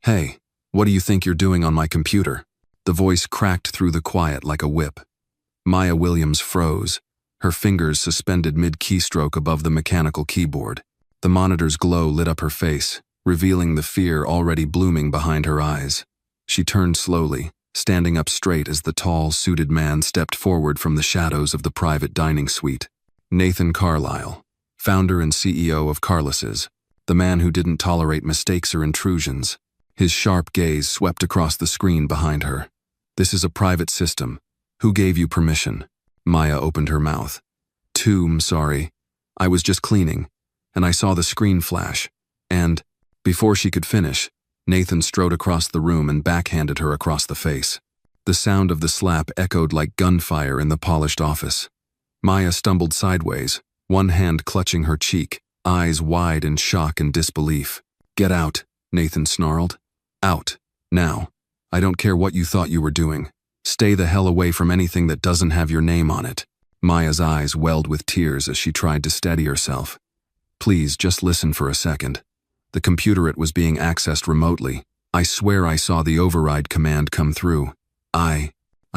"Hey, what do you think you're doing on my computer?" The voice cracked through the quiet like a whip. Maya Williams froze, her fingers suspended mid-keystroke above the mechanical keyboard. The monitor's glow lit up her face, revealing the fear already blooming behind her eyes. She turned slowly, standing up straight as the tall, suited man stepped forward from the shadows of the private dining suite. Nathan Carlisle, founder and CEO of HeartLesson, the man who didn't tolerate mistakes or intrusions. His sharp gaze swept across the screen behind her. "This is a private system. Who gave you permission?" Maya opened her mouth. Sorry. I was just cleaning, and I saw the screen flash, and..." Before she could finish, Nathan strode across the room and backhanded her across the face. The sound of the slap echoed like gunfire in the polished office. Maya stumbled sideways, one hand clutching her cheek, eyes wide in shock and disbelief. "Get out," Nathan snarled. "Out. Now. I don't care what you thought you were doing. Stay the hell away from anything that doesn't have your name on it." Maya's eyes welled with tears as she tried to steady herself. "Please, just listen for a second. The computer, it was being accessed remotely. I swear I saw the override command come through. I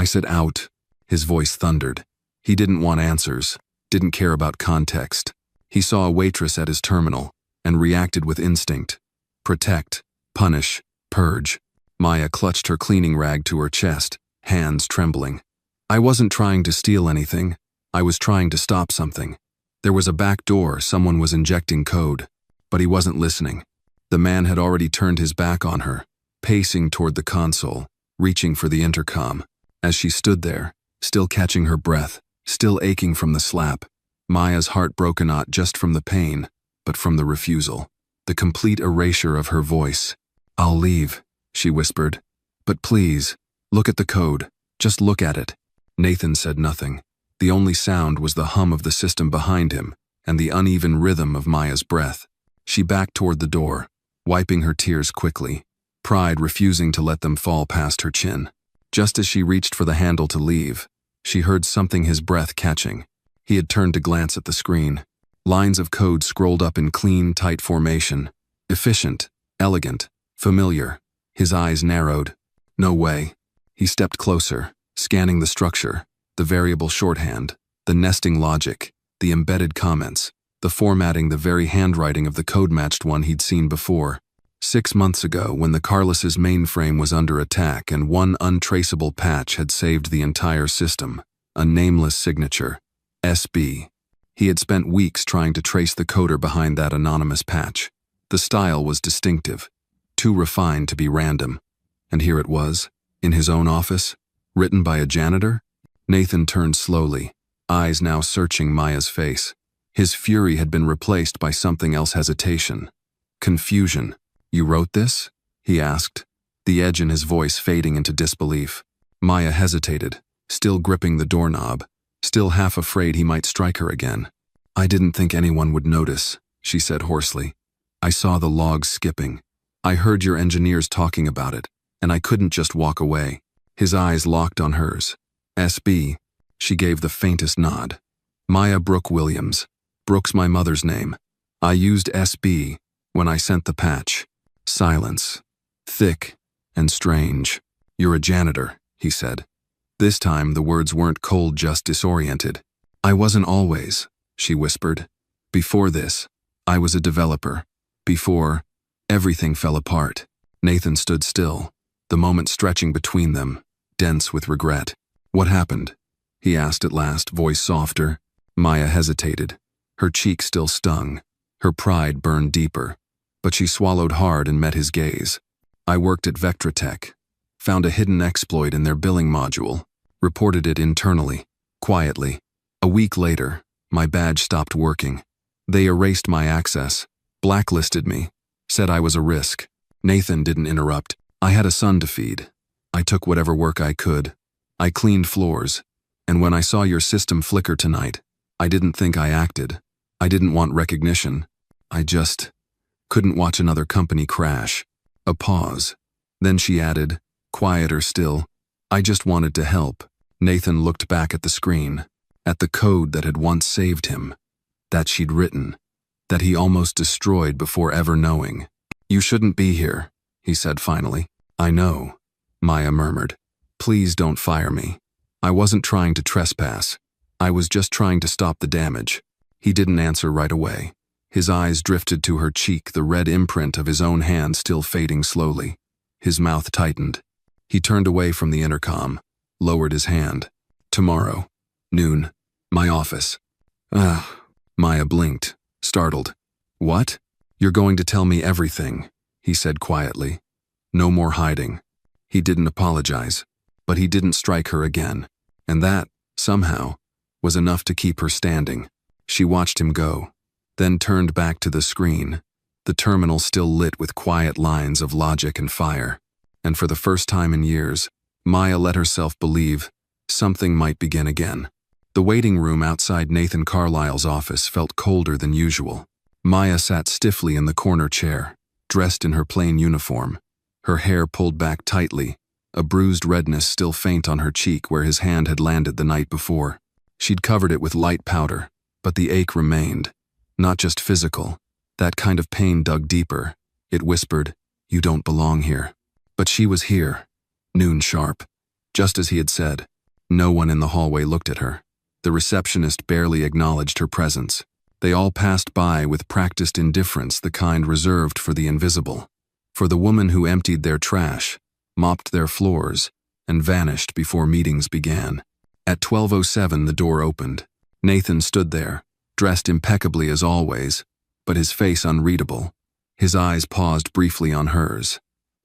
said out." His voice thundered. He didn't want answers, didn't care about context. He saw a waitress at his terminal and reacted with instinct. Protect, punish, purge. Maya clutched her cleaning rag to her chest, hands trembling. "I wasn't trying to steal anything. I was trying to stop something. There was a back door, someone was injecting code." But he wasn't listening. The man had already turned his back on her, pacing toward the console, reaching for the intercom. As she stood there, still catching her breath, still aching from the slap, Maya's heart broke not just from the pain, but from the refusal, the complete erasure of her voice. "I'll leave," she whispered. "But please, look at the code. Just look at it." Nathan said nothing. The only sound was the hum of the system behind him and the uneven rhythm of Maya's breath. She backed toward the door, wiping her tears quickly, pride refusing to let them fall past her chin. Just as she reached for the handle to leave, she heard something, his breath catching. He had turned to glance at the screen. Lines of code scrolled up in clean, tight formation. Efficient, elegant, familiar. His eyes narrowed. No way. He stepped closer, scanning the structure, the variable shorthand, the nesting logic, the embedded comments, the formatting, the very handwriting of the code-matched one he'd seen before. 6 months ago, when the HeartLess's mainframe was under attack and one untraceable patch had saved the entire system, a nameless signature, SB. He had spent weeks trying to trace the coder behind that anonymous patch. The style was distinctive, too refined to be random. And here it was, in his own office, written by a janitor. Nathan turned slowly, eyes now searching Maya's face. His fury had been replaced by something else: hesitation, confusion. "You wrote this?" he asked, the edge in his voice fading into disbelief. Maya hesitated, still gripping the doorknob, still half afraid he might strike her again. "I didn't think anyone would notice," she said hoarsely. "I saw the logs skipping. I heard your engineers talking about it, and I couldn't just walk away." His eyes locked on hers. "SB," she gave the faintest nod. "Maya Brooke Williams. Brooke's my mother's name. I used SB when I sent the patch." Silence. Thick and strange. "You're a janitor," he said. This time the words weren't cold, just disoriented. "I wasn't always," she whispered. "Before this, I was a developer. Before everything fell apart." Nathan stood still, the moment stretching between them, dense with regret. "What happened?" he asked at last, voice softer. Maya hesitated. Her cheek still stung. Her pride burned deeper. But she swallowed hard and met his gaze. "I worked at Vectratech. Found a hidden exploit in their billing module. Reported it internally, quietly. A week later, my badge stopped working. They erased my access, blacklisted me, said I was a risk." Nathan didn't interrupt. "I had a son to feed. I took whatever work I could. I cleaned floors. And when I saw your system flicker tonight, I didn't think I acted. I didn't want recognition. I just couldn't watch another company crash." A pause. Then she added, quieter still, "I just wanted to help." Nathan looked back at the screen, at the code that had once saved him, that she'd written, that he almost destroyed before ever knowing. "You shouldn't be here," he said finally. I know, Maya murmured. Please don't fire me. I wasn't trying to trespass. I was just trying to stop the damage. He didn't answer right away. His eyes drifted to her cheek, the red imprint of his own hand still fading slowly. His mouth tightened. He turned away from the intercom, lowered his hand. Tomorrow, noon, my office. Maya blinked, startled. What? You're going to tell me everything, he said quietly. No more hiding. He didn't apologize, but he didn't strike her again. And that, somehow, was enough to keep her standing. She watched him go, then turned back to the screen, the terminal still lit with quiet lines of logic and fire. And for the first time in years, Maya let herself believe something might begin again. The waiting room outside Nathan Carlisle's office felt colder than usual. Maya sat stiffly in the corner chair, dressed in her plain uniform, her hair pulled back tightly, a bruised redness still faint on her cheek where his hand had landed the night before. She'd covered it with light powder, but the ache remained. Not just physical. That kind of pain dug deeper. It whispered, "You don't belong here." But she was here, noon sharp. Just as he had said, no one in the hallway looked at her. The receptionist barely acknowledged her presence. They all passed by with practiced indifference, the kind reserved for the invisible. For the woman who emptied their trash, mopped their floors, and vanished before meetings began. At 12:07 the door opened. Nathan stood there, dressed impeccably as always, but his face unreadable. His eyes paused briefly on hers.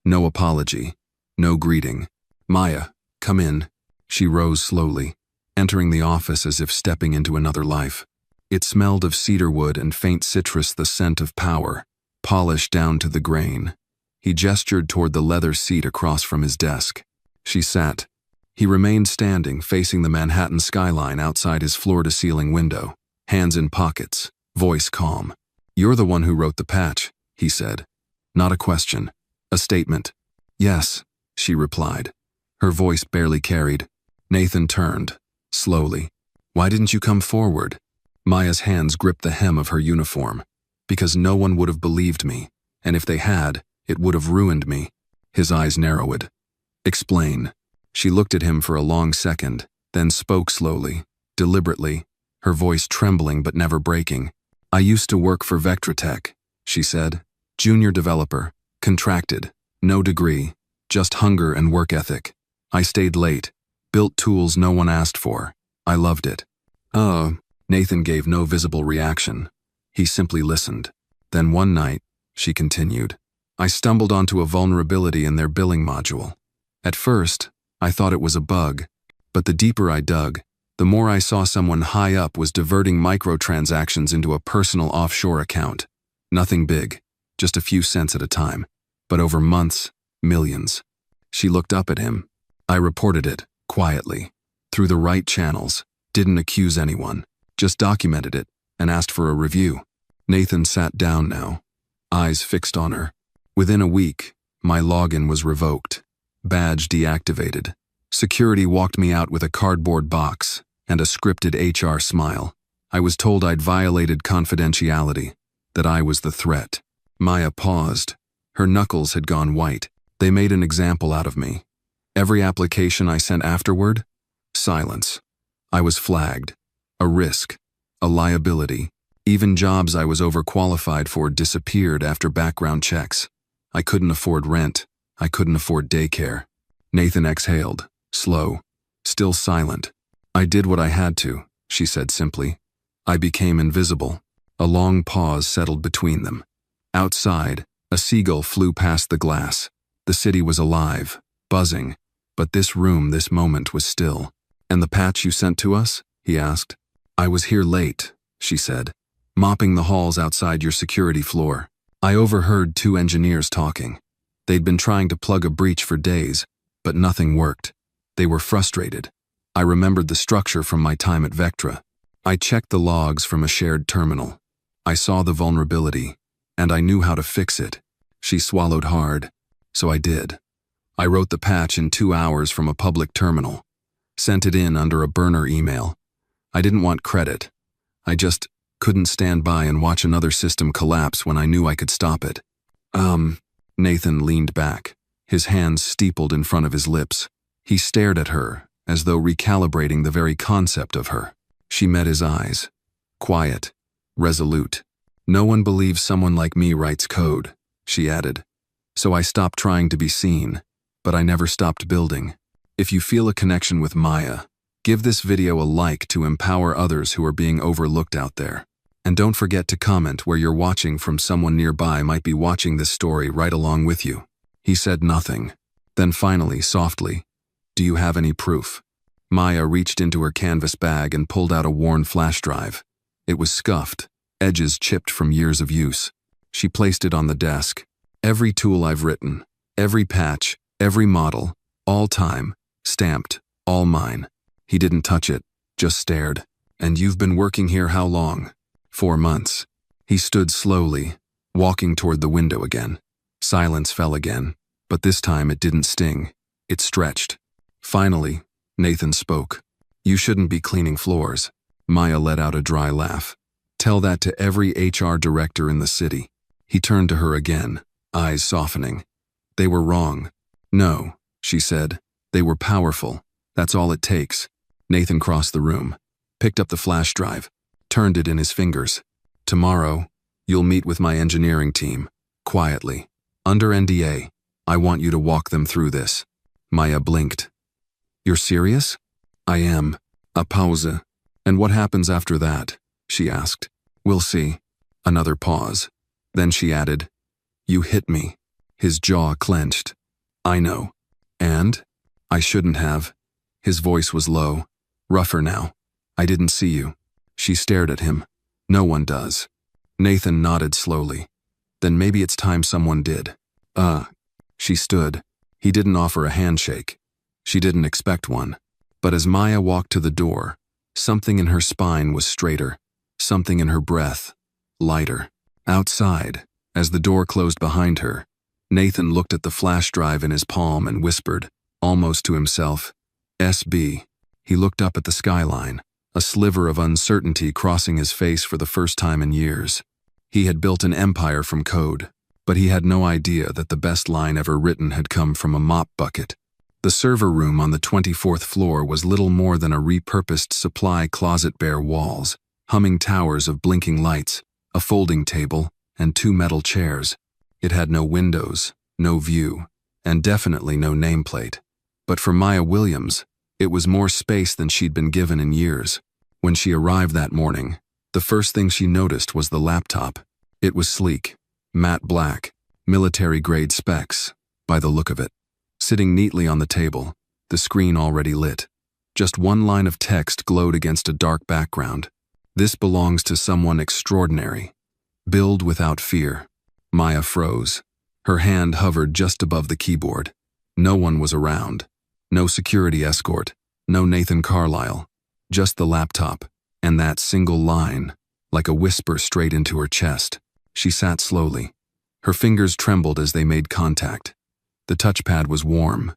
No apology, no greeting. Maya, come in. She rose slowly, entering the office as if stepping into another life. It smelled of cedarwood and faint citrus, the scent of power, polished down to the grain. He gestured toward the leather seat across from his desk. She sat. He remained standing, facing the Manhattan skyline outside his floor-to-ceiling window, hands in pockets, voice calm. "You're the one who wrote the patch," he said. Not a question, a statement. "Yes," she replied. Her voice barely carried. Nathan turned, slowly. "Why didn't you come forward?" Maya's hands gripped the hem of her uniform. "Because no one would have believed me, and if they had, it would have ruined me." His eyes narrowed. "Explain." She looked at him for a long second, then spoke slowly, deliberately, her voice trembling but never breaking. "I used to work for Vectratech," she said. "Junior developer, contracted, no degree, just hunger and work ethic. I stayed late, built tools no one asked for. I loved it." Nathan gave no visible reaction. He simply listened. "Then one night," she continued, "I stumbled onto a vulnerability in their billing module. At first, I thought it was a bug, but the deeper I dug, the more I saw someone high up was diverting microtransactions into a personal offshore account. Nothing big, just a few cents at a time, but over months, millions." She looked up at him. "I reported it, quietly, through the right channels, didn't accuse anyone, just documented it, and asked for a review." Nathan sat down now, eyes fixed on her. "Within a week, my login was revoked. Badge deactivated. Security walked me out with a cardboard box and a scripted HR smile. I was told I'd violated confidentiality, that I was the threat." Maya paused. Her knuckles had gone white. "They made an example out of me. Every application I sent afterward, silence. I was flagged. A risk. A liability. Even jobs I was overqualified for disappeared after background checks. I couldn't afford rent. I couldn't afford daycare." Nathan exhaled, slow, still silent. "I did what I had to," she said simply. "I became invisible." A long pause settled between them. Outside, a seagull flew past the glass. The city was alive, buzzing, but this room, this moment was still. "And the patch you sent to us?" he asked. "I was here late," she said, "mopping the halls outside your security floor. I overheard 2 engineers talking. They'd been trying to plug a breach for days, but nothing worked. They were frustrated. I remembered the structure from my time at Vectra. I checked the logs from a shared terminal. I saw the vulnerability, and I knew how to fix it." She swallowed hard. "So I did. I wrote the patch in 2 hours from a public terminal. Sent it in under a burner email. I didn't want credit. I just couldn't stand by and watch another system collapse when I knew I could stop it." Nathan leaned back, his hands steepled in front of his lips. He stared at her, as though recalibrating the very concept of her. She met his eyes. Quiet, resolute. "No one believes someone like me writes code," she added. "So I stopped trying to be seen, but I never stopped building. If you feel a connection with Maya, give this video a like to empower others who are being overlooked out there. And don't forget to comment where you're watching from. Someone nearby might be watching this story right along with you." He said nothing. Then finally, softly, "Do you have any proof?" Maya reached into her canvas bag and pulled out a worn flash drive. It was scuffed, edges chipped from years of use. She placed it on the desk. "Every tool I've written, every patch, every model, all time, stamped, all mine." He didn't touch it, just stared. "And you've been working here how long?" 4 months. He stood slowly, walking toward the window again. Silence fell again, but this time it didn't sting. It stretched. Finally, Nathan spoke. "You shouldn't be cleaning floors." Maya let out a dry laugh. "Tell that to every HR director in the city." He turned to her again, eyes softening. "They were wrong." "No," she said. "They were powerful. That's all it takes." Nathan crossed the room, picked up the flash drive, turned it in his fingers. "Tomorrow, you'll meet with my engineering team, quietly. Under NDA, I want you to walk them through this." Maya blinked. "You're serious?" "I am." A pause. "And what happens after that?" she asked. "We'll see." Another pause. Then she added, "You hit me." His jaw clenched. "I know. And? I shouldn't have." His voice was low, rougher now. "I didn't see you." She stared at him. "No one does." Nathan nodded slowly. "Then maybe it's time someone did." She stood. He didn't offer a handshake. She didn't expect one. But as Maya walked to the door, something in her spine was straighter, something in her breath lighter. Outside, as the door closed behind her, Nathan looked at the flash drive in his palm and whispered, almost to himself, "SB." He looked up at the skyline, a sliver of uncertainty crossing his face for the first time in years. He had built an empire from code, but he had no idea that the best line ever written had come from a mop bucket. The server room on the 24th floor was little more than a repurposed supply closet, bare walls, humming towers of blinking lights, a folding table, and 2 metal chairs. It had no windows, no view, and definitely no nameplate. But for Maya Williams, it was more space than she'd been given in years. When she arrived that morning, the first thing she noticed was the laptop. It was sleek, matte black, military-grade specs, by the look of it. Sitting neatly on the table, the screen already lit. Just one line of text glowed against a dark background. "This belongs to someone extraordinary. Build without fear." Maya froze. Her hand hovered just above the keyboard. No one was around. No security escort. No Nathan Carlisle. Just the laptop, and that single line, like a whisper straight into her chest. She sat slowly. Her fingers trembled as they made contact. The touchpad was warm,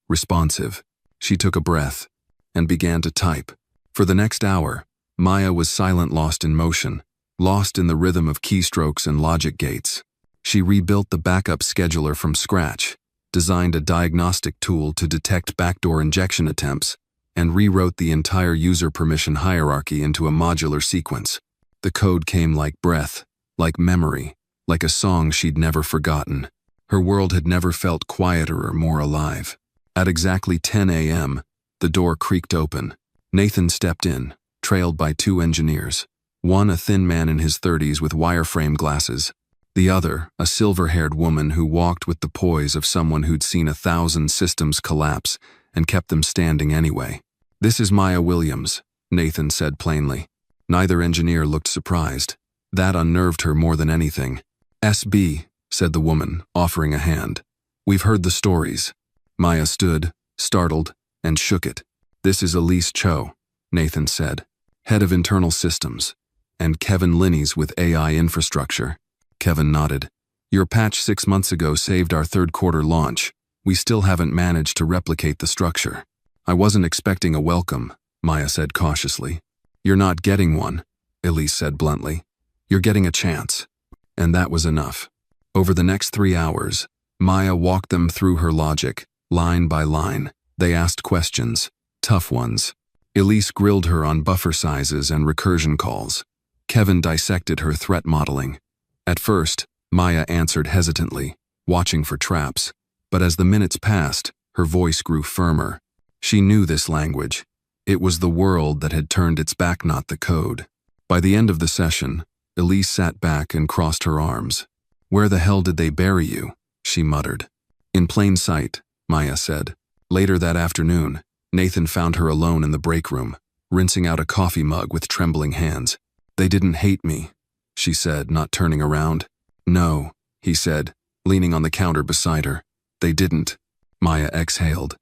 responsive. She took a breath and began to type. For the next hour, Maya was silent, lost in motion, lost in the rhythm of keystrokes and logic gates. She rebuilt the backup scheduler from scratch, designed a diagnostic tool to detect backdoor injection attempts, and rewrote the entire user permission hierarchy into a modular sequence. The code came like breath, like memory, like a song she'd never forgotten. Her world had never felt quieter or more alive. At exactly 10 a.m., the door creaked open. Nathan stepped in, trailed by 2 engineers. One a thin man in his 30s with wireframe glasses. The other, a silver-haired woman who walked with the poise of someone who'd seen 1,000 systems collapse and kept them standing anyway. "This is Maya Williams," Nathan said plainly. Neither engineer looked surprised. That unnerved her more than anything. "SB," said the woman, offering a hand. "We've heard the stories." Maya stood, startled, and shook it. "This is Elise Cho," Nathan said, "head of internal systems, and Kevin Linney's with AI infrastructure." Kevin nodded. "Your patch 6 months ago saved our third-quarter launch. We still haven't managed to replicate the structure." "I wasn't expecting a welcome," Maya said cautiously. "You're not getting one," Elise said bluntly. "You're getting a chance." And that was enough. Over the next 3 hours, Maya walked them through her logic, line by line. They asked questions, tough ones. Elise grilled her on buffer sizes and recursion calls. Kevin dissected her threat modeling. At first, Maya answered hesitantly, watching for traps. But as the minutes passed, her voice grew firmer. She knew this language. It was the world that had turned its back, not the code. By the end of the session, Elise sat back and crossed her arms. "Where the hell did they bury you?" she muttered. "In plain sight," Maya said. Later that afternoon, Nathan found her alone in the break room, rinsing out a coffee mug with trembling hands. "They didn't hate me," she said, not turning around. "No," he said, leaning on the counter beside her. "They didn't." Maya exhaled.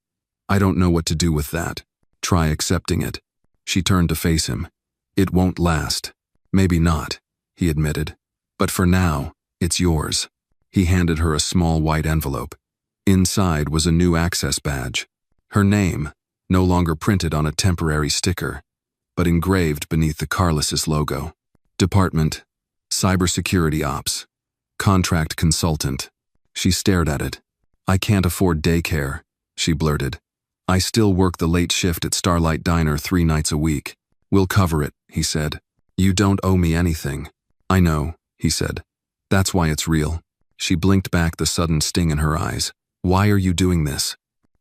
"I don't know what to do with that. Try accepting it." She turned to face him. "It won't last." "Maybe not," he admitted. "But for now, it's yours." He handed her a small white envelope. Inside was a new access badge. Her name, no longer printed on a temporary sticker, but engraved beneath the HeartLesson logo. Department, Cybersecurity Ops, Contract Consultant. She stared at it. "I can't afford daycare," she blurted. "I still work the late shift at Starlight Diner 3 nights a week." "We'll cover it," he said. "You don't owe me anything." "I know," he said. "That's why it's real." She blinked back, the sudden sting in her eyes. "Why are you doing this?"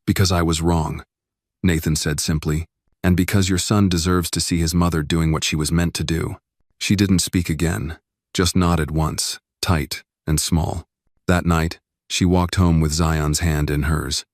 "Because I was wrong," Nathan said simply. "And because your son deserves to see his mother doing what she was meant to do." She didn't speak again, just nodded once, tight and small. That night, she walked home with Zion's hand in hers.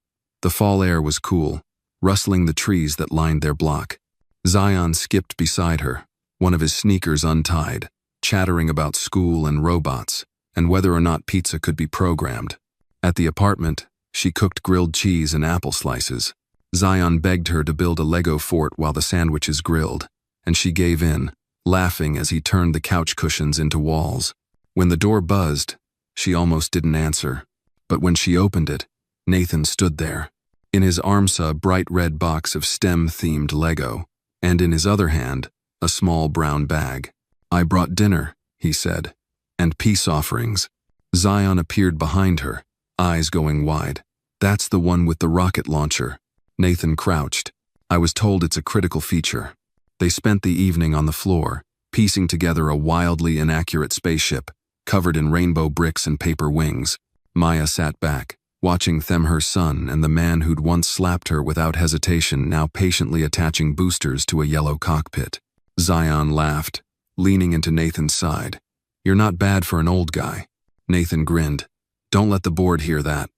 The fall air was cool, rustling the trees that lined their block. Zion skipped beside her, one of his sneakers untied, chattering about school and robots, and whether or not pizza could be programmed. At the apartment, she cooked grilled cheese and apple slices. Zion begged her to build a Lego fort while the sandwiches grilled, and she gave in, laughing as he turned the couch cushions into walls. When the door buzzed, she almost didn't answer. But when she opened it, Nathan stood there. In his arms a bright red box of STEM-themed Lego, and in his other hand, a small brown bag. "I brought dinner," he said, "and peace offerings." Zion appeared behind her, eyes going wide. "That's the one with the rocket launcher." Nathan crouched. "I was told it's a critical feature." They spent the evening on the floor, piecing together a wildly inaccurate spaceship, covered in rainbow bricks and paper wings. Maya sat back, watching them, her son, and the man who'd once slapped her without hesitation now patiently attaching boosters to a yellow cockpit. Zion laughed, leaning into Nathan's side. "You're not bad for an old guy." Nathan grinned. "Don't let the board hear that."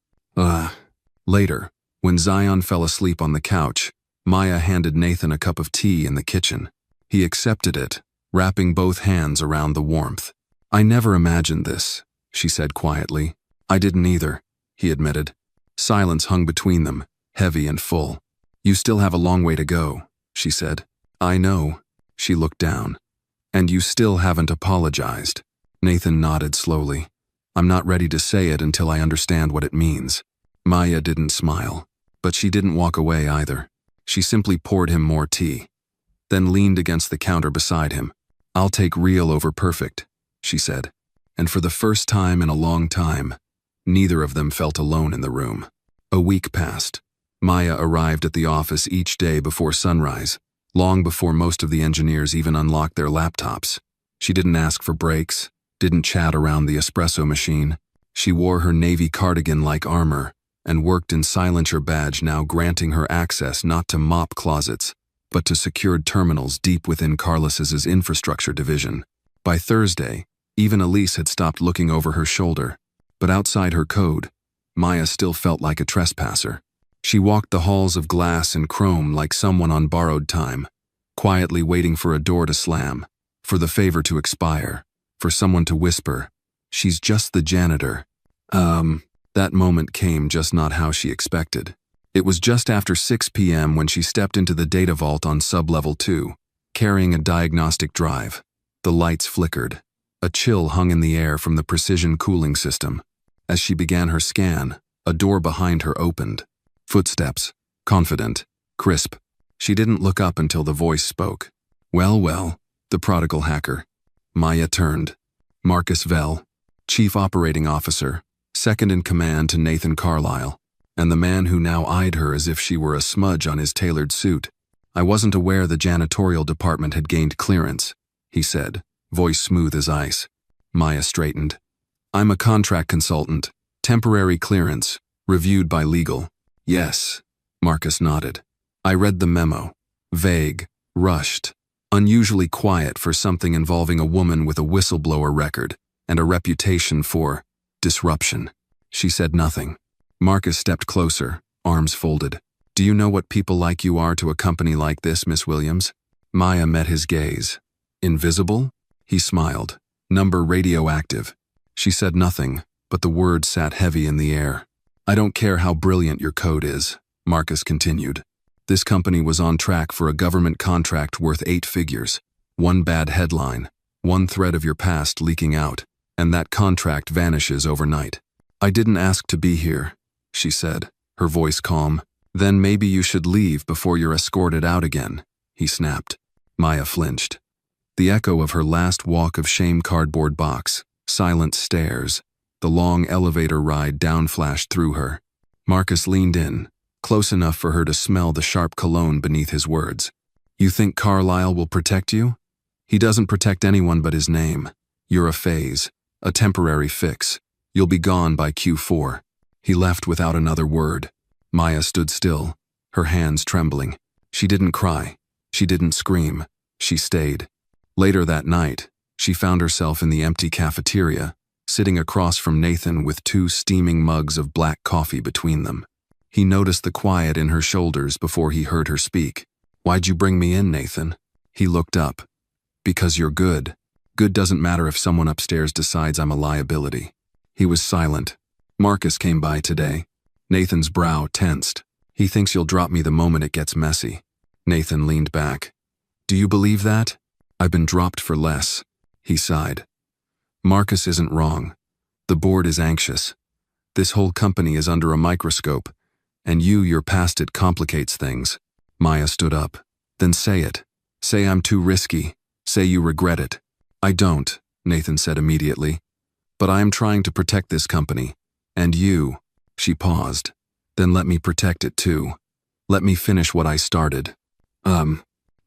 Later, when Zion fell asleep on the couch, Maya handed Nathan a cup of tea in the kitchen. He accepted it, wrapping both hands around the warmth. "I never imagined this," she said quietly. "I didn't either," he admitted. Silence hung between them, heavy and full. "You still have a long way to go," she said. "I know." She looked down. "And you still haven't apologized." Nathan nodded slowly. "I'm not ready to say it until I understand what it means." Maya didn't smile, but she didn't walk away either. She simply poured him more tea, then leaned against the counter beside him. "I'll take real over perfect," she said. And for the first time in a long time, neither of them felt alone in the room. A week passed. Maya arrived at the office each day before sunrise, long before most of the engineers even unlocked their laptops. She didn't ask for breaks, didn't chat around the espresso machine. She wore her navy cardigan-like armor and worked in silencer badge, now granting her access not to mop closets, but to secured terminals deep within HeartLess's infrastructure division. By Thursday, even Elise had stopped looking over her shoulder. But outside her code, Maya still felt like a trespasser. She walked the halls of glass and chrome like someone on borrowed time, quietly waiting for a door to slam, for the favor to expire, for someone to whisper, "She's just the janitor." That moment came just not how she expected. It was just after 6 p.m. when she stepped into the data vault on sub-level 2, carrying a diagnostic drive. The lights flickered. A chill hung in the air from the precision cooling system. As she began her scan, a door behind her opened. Footsteps, confident, crisp. She didn't look up until the voice spoke. Well, the prodigal hacker." Maya turned. "Marcus Vell, Chief Operating Officer, second in command to Nathan Carlyle, and the man who now eyed her as if she were a smudge on his tailored suit. "I wasn't aware the janitorial department had gained clearance," he said, voice smooth as ice. Maya straightened. "I'm a contract consultant. Temporary clearance. Reviewed by legal." "Yes," Marcus nodded. "I read the memo. Vague, rushed, unusually quiet for something involving a woman with a whistleblower record and a reputation for disruption." She said nothing. Marcus stepped closer, arms folded. "Do you know what people like you are to a company like this, Miss Williams?" Maya met his gaze. "Invisible?" He smiled. "Number radioactive." She said nothing, but the words sat heavy in the air. "I don't care how brilliant your code is," Marcus continued. "This company was on track for a government contract worth 8 figures. One bad headline, one thread of your past leaking out, and that contract vanishes overnight. I didn't ask to be here," she said, her voice calm. "Then maybe you should leave before you're escorted out again," he snapped. Maya flinched. The echo of her last walk of shame cardboard box, silent stairs, the long elevator ride down flashed through her. Marcus leaned in, close enough for her to smell the sharp cologne beneath his words. "You think Carlyle will protect you? He doesn't protect anyone but his name. You're a phase, a temporary fix. You'll be gone by Q4. He left without another word. Maya stood still, her hands trembling. She didn't cry. She didn't scream. She stayed. Later that night, she found herself in the empty cafeteria, sitting across from Nathan with 2 steaming mugs of black coffee between them. He noticed the quiet in her shoulders before he heard her speak. "Why'd you bring me in, Nathan?" He looked up. "Because you're good. Good doesn't matter if someone upstairs decides I'm a liability." He was silent. "Marcus came by today." Nathan's brow tensed. "He thinks you'll drop me the moment it gets messy." Nathan leaned back. "Do you believe that?" "I've been dropped for less," he sighed. "Marcus isn't wrong. The board is anxious. This whole company is under a microscope, and your past it complicates things." Maya stood up. "Then say it. Say I'm too risky. Say you regret it." "I don't," Nathan said immediately. "But I am trying to protect this company. And you." She paused. "Then let me protect it too. Let me finish what I started."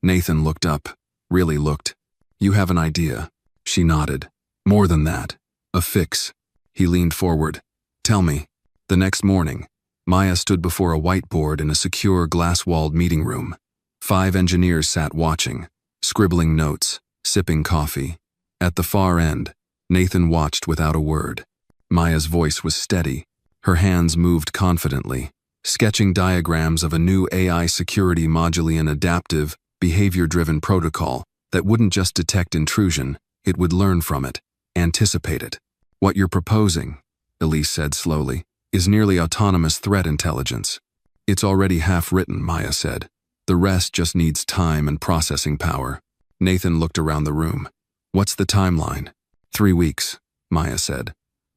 Nathan looked up. Really looked. "You have an idea." She nodded. "More than that. A fix." He leaned forward. "Tell me." The next morning, Maya stood before a whiteboard in a secure glass-walled meeting room. 5 engineers sat watching, scribbling notes, sipping coffee. At the far end, Nathan watched without a word. Maya's voice was steady. Her hands moved confidently, sketching diagrams of a new AI security modular adaptive, behavior-driven protocol that wouldn't just detect intrusion, it would learn from it, anticipate it. "What you're proposing," Elise said slowly, "is nearly autonomous threat intelligence." "It's already half-written," Maya said. "The rest just needs time and processing power." Nathan looked around the room. "What's the timeline?" 3 weeks, Maya said.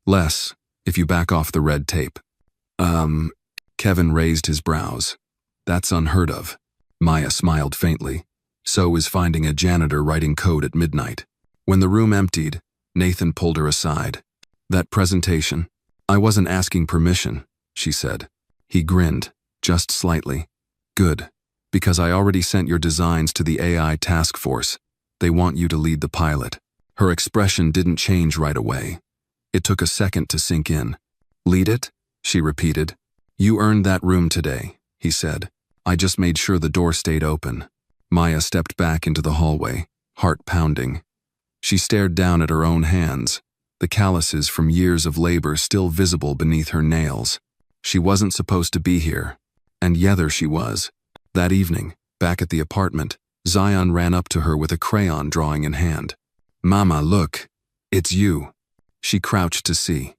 "Less, if you back off the red tape." Kevin raised his brows. "That's unheard of." Maya smiled faintly. "So is finding a janitor writing code at midnight." When the room emptied, Nathan pulled her aside. "That presentation? I wasn't asking permission," she said. He grinned, just slightly. "Good, because I already sent your designs to the AI task force. They want you to lead the pilot." Her expression didn't change right away. It took a second to sink in. "Lead it?" she repeated. "You earned that room today," he said. "I just made sure the door stayed open." Maya stepped back into the hallway, heart pounding. She stared down at her own hands, the calluses from years of labor still visible beneath her nails. She wasn't supposed to be here, and yet there she was. That evening, back at the apartment, Zion ran up to her with a crayon drawing in hand. "Mama, look. It's you." She crouched to see.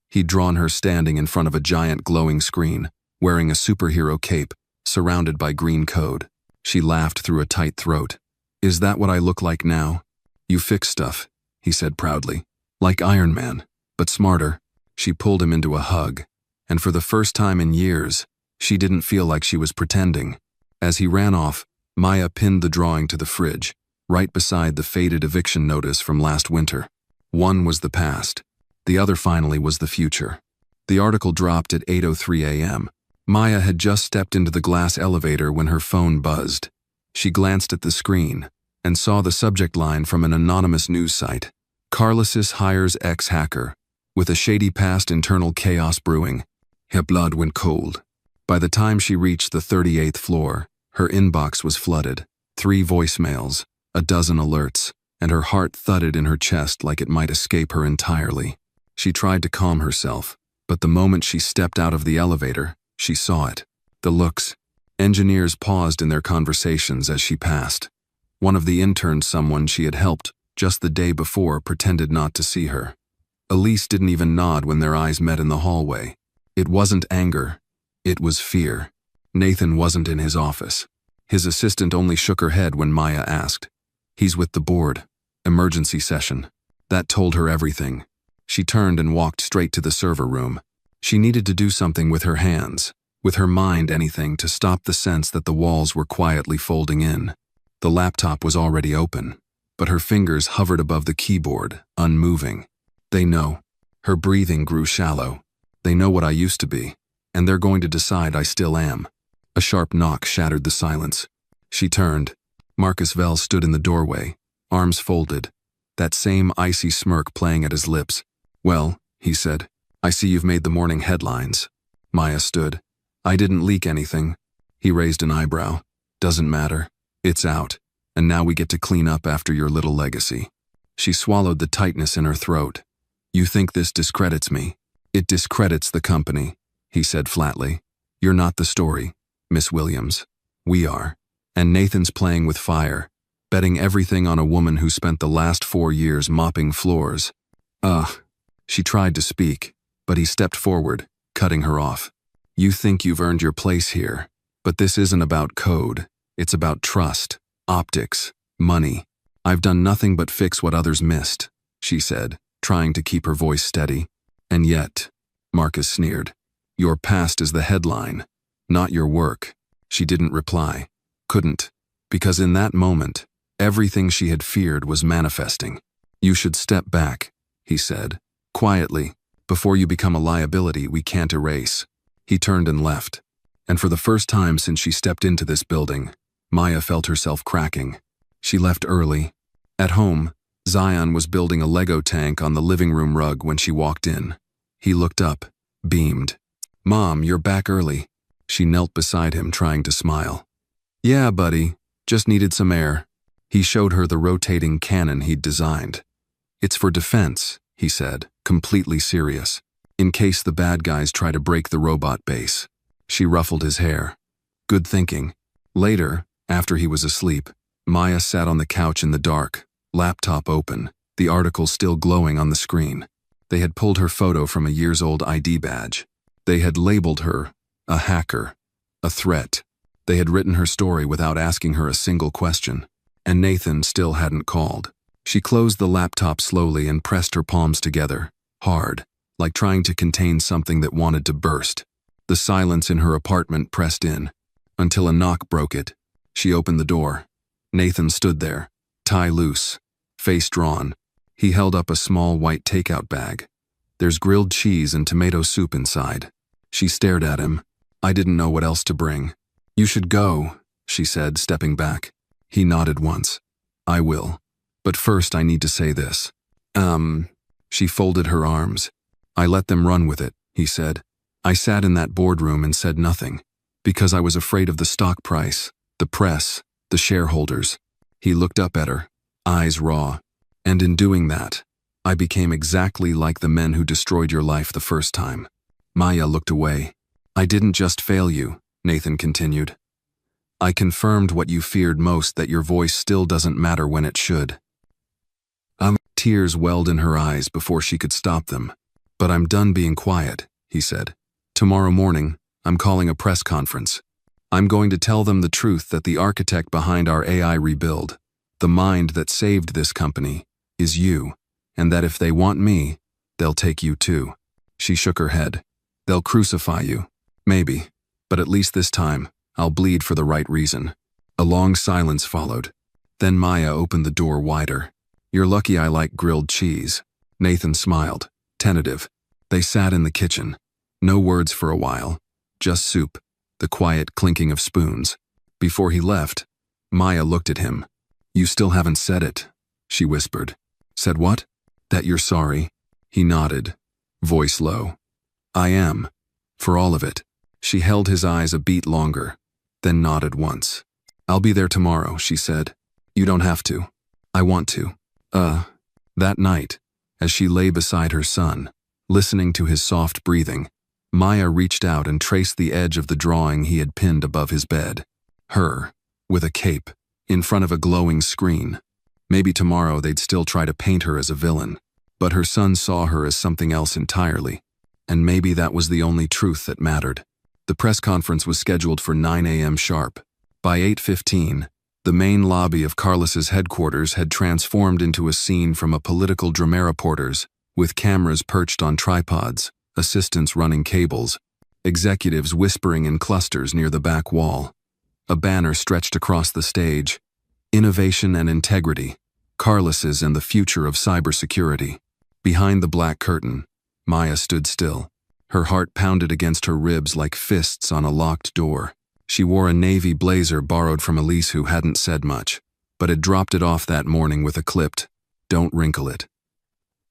He'd drawn her standing in front of a giant glowing screen, wearing a superhero cape, surrounded by green code. She laughed through a tight throat. "Is that what I look like now?" "You fix stuff," he said proudly. "Like Iron Man, but smarter." She pulled him into a hug, and for the first time in years, she didn't feel like she was pretending. As he ran off, Maya pinned the drawing to the fridge, right beside the faded eviction notice from last winter. One was the past. The other finally was the future. The article dropped at 8:03 a.m. Maya had just stepped into the glass elevator when her phone buzzed. She glanced at the screen and saw the subject line from an anonymous news site. Carlos's hires ex-hacker. With a shady past, internal chaos brewing. Her blood went cold. By the time she reached the 38th floor, her inbox was flooded. 3 voicemails, a dozen alerts, and her heart thudded in her chest like it might escape her entirely. She tried to calm herself, but the moment she stepped out of the elevator, she saw it. The looks. Engineers paused in their conversations as she passed. One of the interns, someone she had helped just the day before, pretended not to see her. Elise didn't even nod when their eyes met in the hallway. It wasn't anger. It was fear. Nathan wasn't in his office. His assistant only shook her head when Maya asked. He's with the board. Emergency session. That told her everything. She turned and walked straight to the server room. She needed to do something with her hands, with her mind, anything to stop the sense that the walls were quietly folding in. The laptop was already open, but her fingers hovered above the keyboard, unmoving. They know. Her breathing grew shallow. They know what I used to be, and they're going to decide I still am. A sharp knock shattered the silence. She turned. Marcus Vell stood in the doorway, arms folded, that same icy smirk playing at his lips. Well, he said, I see you've made the morning headlines. Maya stood. I didn't leak anything. He raised an eyebrow. Doesn't matter. It's out, and now we get to clean up after your little legacy. She swallowed the tightness in her throat. You think this discredits me? It discredits the company, he said flatly. You're not the story, Miss Williams. We are. And Nathan's playing with fire, betting everything on a woman who spent the last 4 years mopping floors. She tried to speak, but he stepped forward, cutting her off. You think you've earned your place here, but this isn't about code. It's about trust, optics, money. I've done nothing but fix what others missed, she said, trying to keep her voice steady. And yet, Marcus sneered, your past is the headline, not your work. She didn't reply. Couldn't, because in that moment, everything she had feared was manifesting. You should step back, he said, quietly, before you become a liability we can't erase. He turned and left. And for the first time since she stepped into this building, Maya felt herself cracking. She left early. At home, Zion was building a Lego tank on the living room rug when she walked in. He looked up, beamed. Mom, you're back early. She knelt beside him, trying to smile. Yeah, buddy, just needed some air. He showed her the rotating cannon he'd designed. It's for defense, he said, completely serious, in case the bad guys try to break the robot base. She ruffled his hair. Good thinking. Later, after he was asleep, Maya sat on the couch in the dark, laptop open, the article still glowing on the screen. They had pulled her photo from a years-old ID badge. They had labeled her a hacker, a threat. They had written her story without asking her a single question. And Nathan still hadn't called. She closed the laptop slowly and pressed her palms together, hard, like trying to contain something that wanted to burst. The silence in her apartment pressed in, until a knock broke it. She opened the door. Nathan stood there, tie loose, face drawn. He held up a small white takeout bag. There's grilled cheese and tomato soup inside. She stared at him. I didn't know what else to bring. You should go, she said, stepping back. He nodded once. I will. But first I need to say this. She folded her arms. I let them run with it, he said. I sat in that boardroom and said nothing, because I was afraid of the stock price, the press, the shareholders. He looked up at her, eyes raw. And in doing that, I became exactly like the men who destroyed your life the first time. Maya looked away. I didn't just fail you, Nathan continued. I confirmed what you feared most, that your voice still doesn't matter when it should. Tears welled in her eyes before she could stop them. But I'm done being quiet, he said. Tomorrow morning, I'm calling a press conference. I'm going to tell them the truth, that the architect behind our AI rebuild, the mind that saved this company, is you, and that if they want me, they'll take you too. She shook her head. They'll crucify you. Maybe, but at least this time, I'll bleed for the right reason. A long silence followed. Then Maya opened the door wider. You're lucky I like grilled cheese. Nathan smiled, tentative. They sat in the kitchen. No words for a while, just soup, the quiet clinking of spoons. Before he left, Maya looked at him. "You still haven't said it," she whispered. "Said what?" "That you're sorry." He nodded, voice low. "I am. For all of it." She held his eyes a beat longer, then nodded once. "I'll be there tomorrow," she said. "You don't have to." "I want to." That night, as she lay beside her son, listening to his soft breathing, Maya reached out and traced the edge of the drawing he had pinned above his bed. Her, with a cape, in front of a glowing screen. Maybe tomorrow they'd still try to paint her as a villain, but her son saw her as something else entirely, and maybe that was the only truth that mattered. The press conference was scheduled for 9 a.m. sharp. By 8:15, the main lobby of Carlos's headquarters had transformed into a scene from a political drama reporters, with cameras perched on tripods, assistants running cables, executives whispering in clusters near the back wall. A banner stretched across the stage. Innovation and Integrity, Carlos's and the Future of Cybersecurity. Behind the black curtain, Maya stood still. Her heart pounded against her ribs like fists on a locked door. She wore a navy blazer borrowed from Elise, who hadn't said much, but had dropped it off that morning with a clipped, "Don't wrinkle it."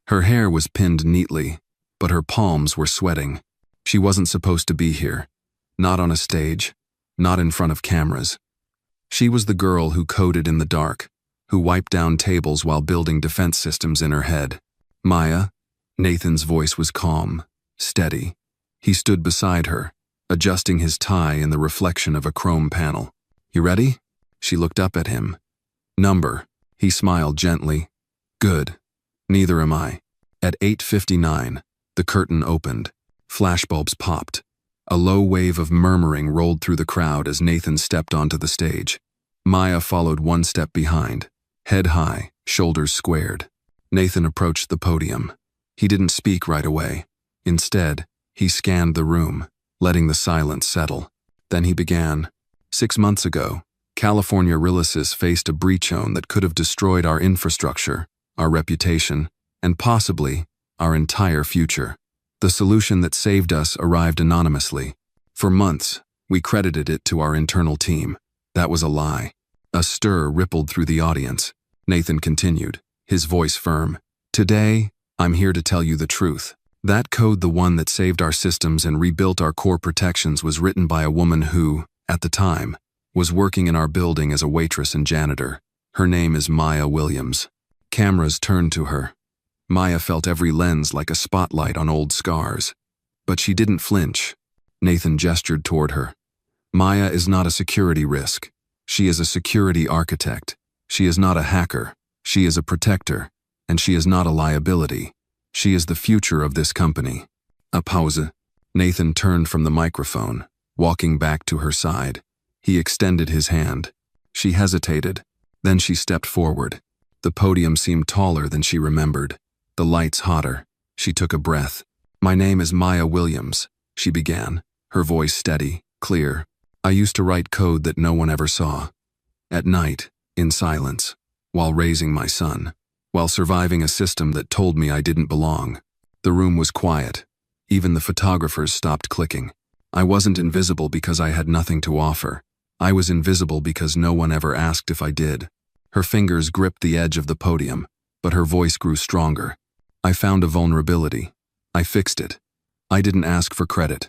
Her hair was pinned neatly, but her palms were sweating. She wasn't supposed to be here. Not on a stage, not in front of cameras. She was the girl who coded in the dark, who wiped down tables while building defense systems in her head. "Maya," Nathan's voice was calm, steady. He stood beside her, adjusting his tie in the reflection of a chrome panel. "You ready?" She looked up at him. "Number." He smiled gently. "Good. Neither am I." At 8:59, the curtain opened. Flashbulbs popped. A low wave of murmuring rolled through the crowd as Nathan stepped onto the stage. Maya followed one step behind, head high, shoulders squared. Nathan approached the podium. He didn't speak right away. Instead, he scanned the room, letting the silence settle. Then he began. 6 months ago, California RealSys faced a breach-own that could have destroyed our infrastructure, our reputation, and possibly our entire future. The solution that saved us arrived anonymously. For months, we credited it to our internal team. That was a lie. A stir rippled through the audience. Nathan continued, his voice firm. "Today, I'm here to tell you the truth. That code, the one that saved our systems and rebuilt our core protections, was written by a woman who, at the time, was working in our building as a waitress and janitor. Her name is Maya Williams." Cameras turned to her. Maya felt every lens like a spotlight on old scars. But she didn't flinch. Nathan gestured toward her. "Maya is not a security risk. She is a security architect. She is not a hacker. She is a protector. And she is not a liability. She is the future of this company." A pause. Nathan turned from the microphone, walking back to her side. He extended his hand. She hesitated. Then she stepped forward. The podium seemed taller than she remembered. The lights hotter. She took a breath. "My name is Maya Williams," she began, her voice steady, clear. "I used to write code that no one ever saw. At night, in silence, while raising my son, while surviving a system that told me I didn't belong." The room was quiet. Even the photographers stopped clicking. I wasn't invisible because I had nothing to offer. I was invisible because no one ever asked if I did. Her fingers gripped the edge of the podium, but her voice grew stronger. "I found a vulnerability. I fixed it. I didn't ask for credit.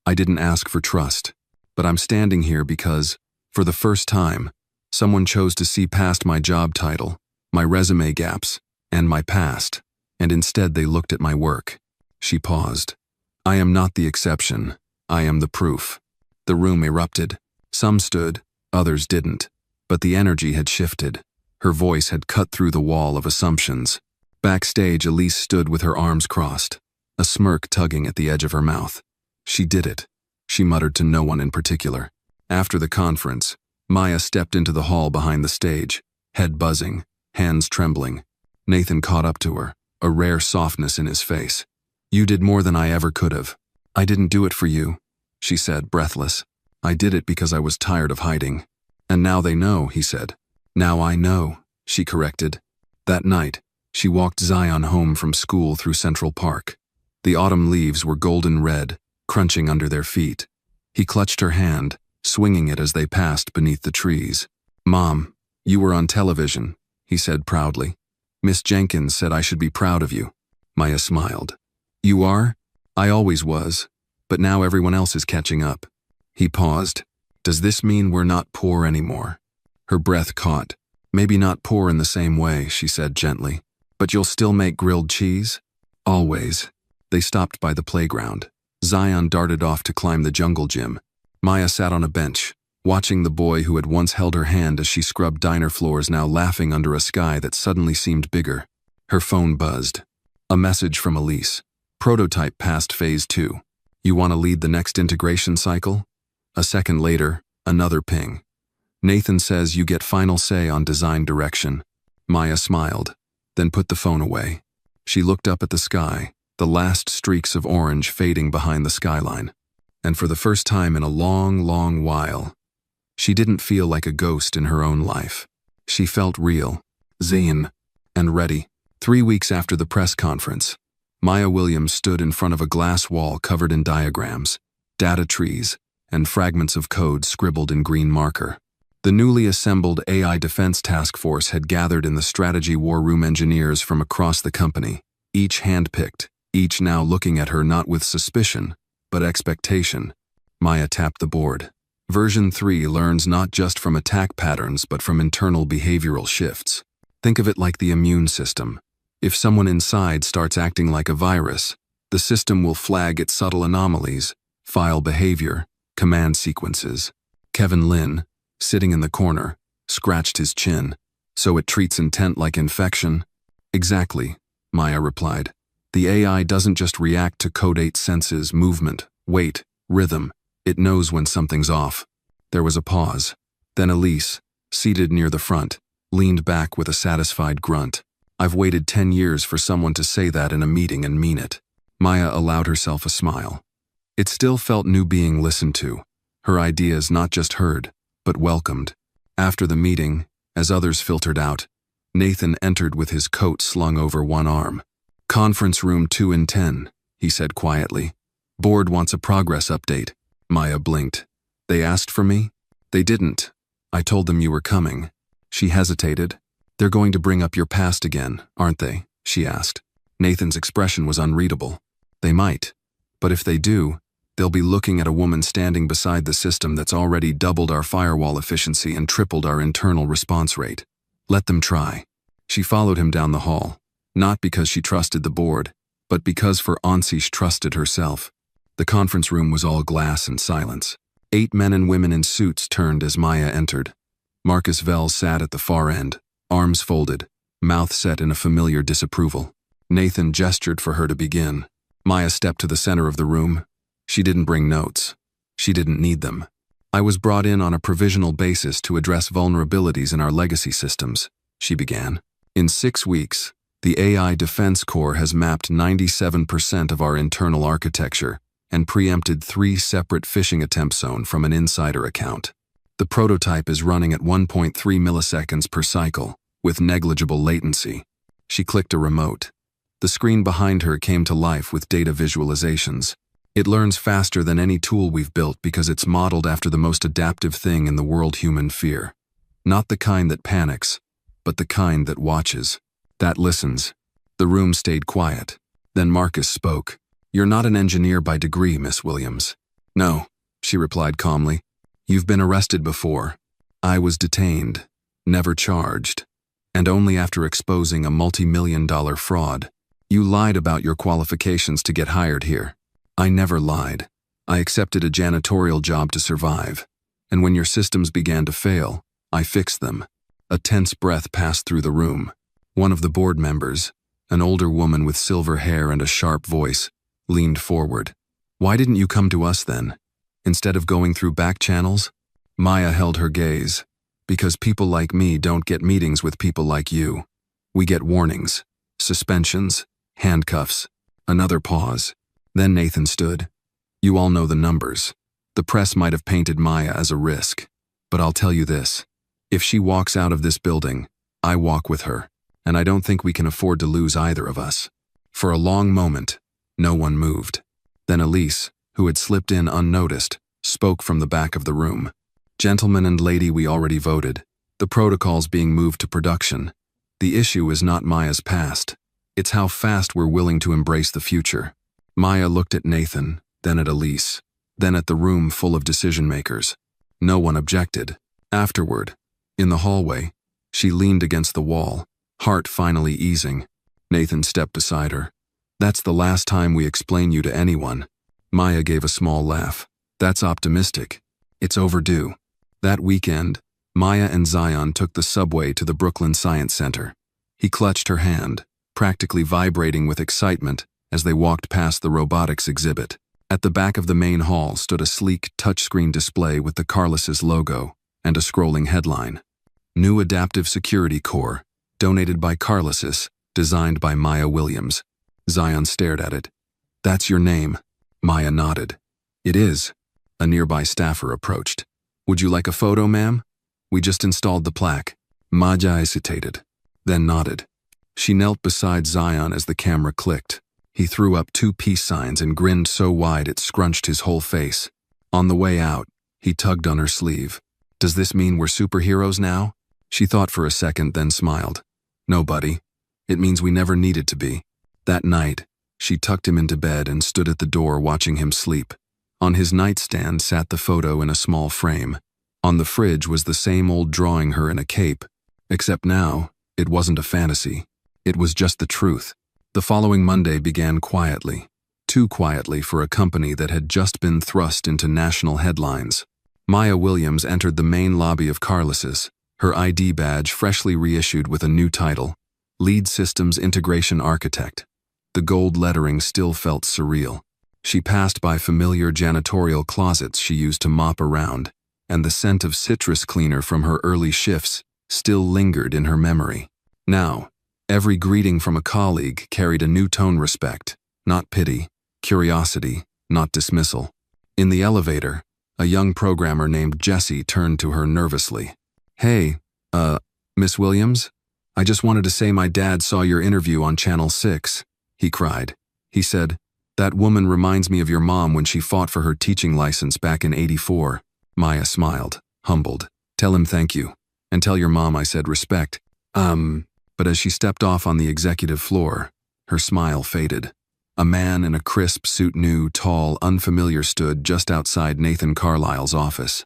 I didn't ask for trust. But I'm standing here because, for the first time, someone chose to see past my job title, my resume gaps, and my past, and instead they looked at my work." She paused. "I am not the exception. I am the proof." The room erupted. Some stood, others didn't. But the energy had shifted. Her voice had cut through the wall of assumptions. Backstage, Elise stood with her arms crossed, a smirk tugging at the edge of her mouth. "She did it," she muttered to no one in particular. After the conference, Maya stepped into the hall behind the stage, head buzzing, hands trembling. Nathan caught up to her, a rare softness in his face. "You did more than I ever could have." "I didn't do it for you," she said, breathless. "I did it because I was tired of hiding." "And now they know," he said. "Now I know," she corrected. That night, she walked Zion home from school through Central Park. The autumn leaves were golden red, crunching under their feet. He clutched her hand, swinging it as they passed beneath the trees. "Mom, you were on television," he said proudly. "Miss Jenkins said I should be proud of you." Maya smiled. "You are? I always was. But now everyone else is catching up." He paused. "Does this mean we're not poor anymore?" Her breath caught. "Maybe not poor in the same way," she said gently. "But you'll still make grilled cheese?" "Always." They stopped by the playground. Zion darted off to climb the jungle gym. Maya sat on a bench, watching the boy who had once held her hand as she scrubbed diner floors now laughing under a sky that suddenly seemed bigger. Her phone buzzed. A message from Elise. "Prototype passed phase 2. You want to lead the next integration cycle?" A second later, another ping. "Nathan says you get final say on design direction." Maya smiled, then put the phone away. She looked up at the sky, the last streaks of orange fading behind the skyline. And for the first time in a long, long while, she didn't feel like a ghost in her own life. She felt real, zen, and ready. 3 weeks after the press conference, Maya Williams stood in front of a glass wall covered in diagrams, data trees, and fragments of code scribbled in green marker. The newly assembled AI Defense Task Force had gathered in the strategy war room engineers from across the company, each handpicked, each now looking at her not with suspicion, but expectation. Maya tapped the board. Version 3 learns not just from attack patterns but from internal behavioral shifts. Think of it like the immune system. If someone inside starts acting like a virus, the system will flag its subtle anomalies, file behavior, command sequences. Kevin Lynn, sitting in the corner, scratched his chin. "So it treats intent like infection?" "Exactly," Maya replied. "The AI doesn't just react to codate senses, movement, weight, rhythm. It knows when something's off." There was a pause. Then Elise, seated near the front, leaned back with a satisfied grunt. "I've waited 10 years for someone to say that in a meeting and mean it." Maya allowed herself a smile. It still felt new being listened to, her ideas not just heard, but welcomed. After the meeting, as others filtered out, Nathan entered with his coat slung over one arm. "Conference room 2 in 10, he said quietly. "Board wants a progress update." Maya blinked. "They asked for me?" "They didn't. I told them you were coming." She hesitated. "They're going to bring up your past again, aren't they?" she asked. Nathan's expression was unreadable. "They might. But if they do, they'll be looking at a woman standing beside the system that's already doubled our firewall efficiency and tripled our internal response rate. Let them try." She followed him down the hall, not because she trusted the board, but because for once she trusted herself. The conference room was all glass and silence. 8 men and women in suits turned as Maya entered. Marcus Vell sat at the far end, arms folded, mouth set in a familiar disapproval. Nathan gestured for her to begin. Maya stepped to the center of the room. She didn't bring notes. She didn't need them. "I was brought in on a provisional basis to address vulnerabilities in our legacy systems," she began. "In 6 weeks, the AI Defense Corps has mapped 97% of our internal architecture and preempted 3 separate phishing attempt zones from an insider account. The prototype is running at 1.3 milliseconds per cycle, with negligible latency." She clicked a remote. The screen behind her came to life with data visualizations. "It learns faster than any tool we've built because it's modeled after the most adaptive thing in the world: human fear. Not the kind that panics, but the kind that watches, that listens." The room stayed quiet. Then Marcus spoke. "You're not an engineer by degree, Miss Williams." "No," she replied calmly. "You've been arrested before. I was detained, never charged, and only after exposing a multi-million-dollar fraud. You lied about your qualifications to get hired here." "I never lied. I accepted a janitorial job to survive. And when your systems began to fail, I fixed them." A tense breath passed through the room. One of the board members, an older woman with silver hair and a sharp voice, leaned forward. "Why didn't you come to us then, instead of going through back channels?" Maya held her gaze. "Because people like me don't get meetings with people like you. We get warnings, suspensions, handcuffs." Another pause. Then Nathan stood. "You all know the numbers. The press might have painted Maya as a risk. But I'll tell you this. If she walks out of this building, I walk with her. And I don't think we can afford to lose either of us." For a long moment, no one moved. Then Elise, who had slipped in unnoticed, spoke from the back of the room. "Gentleman and lady, we already voted. The protocol's being moved to production. The issue is not Maya's past. It's how fast we're willing to embrace the future." Maya looked at Nathan, then at Elise, then at the room full of decision-makers. No one objected. Afterward, in the hallway, she leaned against the wall, heart finally easing. Nathan stepped beside her. "That's the last time we explain you to anyone." Maya gave a small laugh. "That's optimistic. It's overdue." That weekend, Maya and Zion took the subway to the Brooklyn Science Center. He clutched her hand, practically vibrating with excitement as they walked past the robotics exhibit. At the back of the main hall stood a sleek touchscreen display with the HeartLesson logo and a scrolling headline. "New Adaptive Security Core, donated by HeartLesson, designed by Maya Williams." Zion stared at it. "That's your name." Maya nodded. "It is." A nearby staffer approached. "Would you like a photo, ma'am? We just installed the plaque." Maya hesitated, then nodded. She knelt beside Zion as the camera clicked. He threw up 2 peace signs and grinned so wide it scrunched his whole face. On the way out, he tugged on her sleeve. "Does this mean we're superheroes now?" She thought for a second, then smiled. "No, buddy. It means we never needed to be." That night, she tucked him into bed and stood at the door watching him sleep. On his nightstand sat the photo in a small frame. On the fridge was the same old drawing her in a cape, except now, it wasn't a fantasy. It was just the truth. The following Monday began quietly, too quietly for a company that had just been thrust into national headlines. Maya Williams entered the main lobby of HeartLesson, her ID badge freshly reissued with a new title, Lead Systems Integration Architect. The gold lettering still felt surreal. She passed by familiar janitorial closets she used to mop around, and the scent of citrus cleaner from her early shifts still lingered in her memory. Now, every greeting from a colleague carried a new tone: respect, not pity, curiosity, not dismissal. In the elevator, a young programmer named Jesse turned to her nervously. "Hey, Miss Williams? I just wanted to say my dad saw your interview on Channel 6, he cried. "He said, 'That woman reminds me of your mom when she fought for her teaching license back in '84. Maya smiled, humbled. "Tell him thank you. And tell your mom I said respect." But as she stepped off on the executive floor, her smile faded. A man in a crisp suit, new, tall, unfamiliar, stood just outside Nathan Carlisle's office.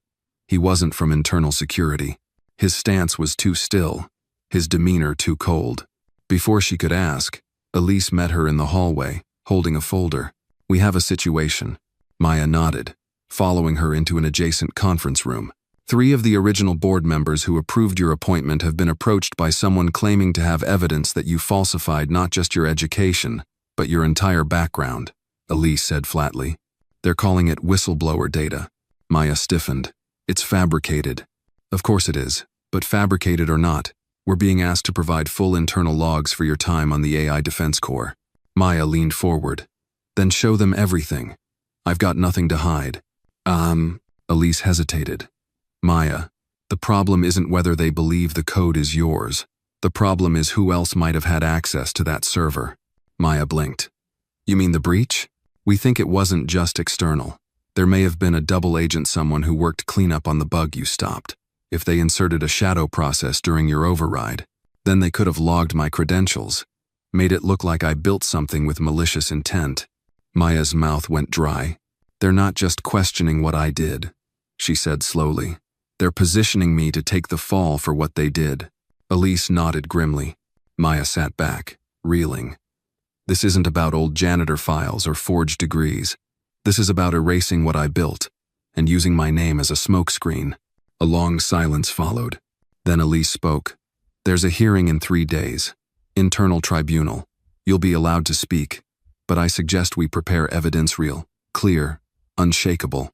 He wasn't from internal security. His stance was too still, his demeanor too cold. Before she could ask, Elise met her in the hallway, holding a folder. "We have a situation." Maya nodded, following her into an adjacent conference room. 3 of the original board members who approved your appointment have been approached by someone claiming to have evidence that you falsified not just your education, but your entire background, Elise said flatly. "They're calling it whistleblower data." Maya stiffened. "It's fabricated." "Of course it is, but fabricated or not, we're being asked to provide full internal logs for your time on the AI Defense Corps." Maya leaned forward. "Then show them everything. I've got nothing to hide." Elise hesitated. "Maya, the problem isn't whether they believe the code is yours. The problem is who else might have had access to that server." Maya blinked. "You mean the breach? We think it wasn't just external. There may have been a double agent, someone who worked cleanup on the bug you stopped. If they inserted a shadow process during your override, then they could have logged my credentials, made it look like I built something with malicious intent." Maya's mouth went dry. "They're not just questioning what I did," she said slowly. "They're positioning me to take the fall for what they did." Elise nodded grimly. Maya sat back, reeling. "This isn't about old janitor files or forged degrees. This is about erasing what I built and using my name as a smokescreen." A long silence followed. Then Elise spoke. "There's a hearing in 3 days. Internal tribunal. You'll be allowed to speak, but I suggest we prepare evidence real, clear, unshakable."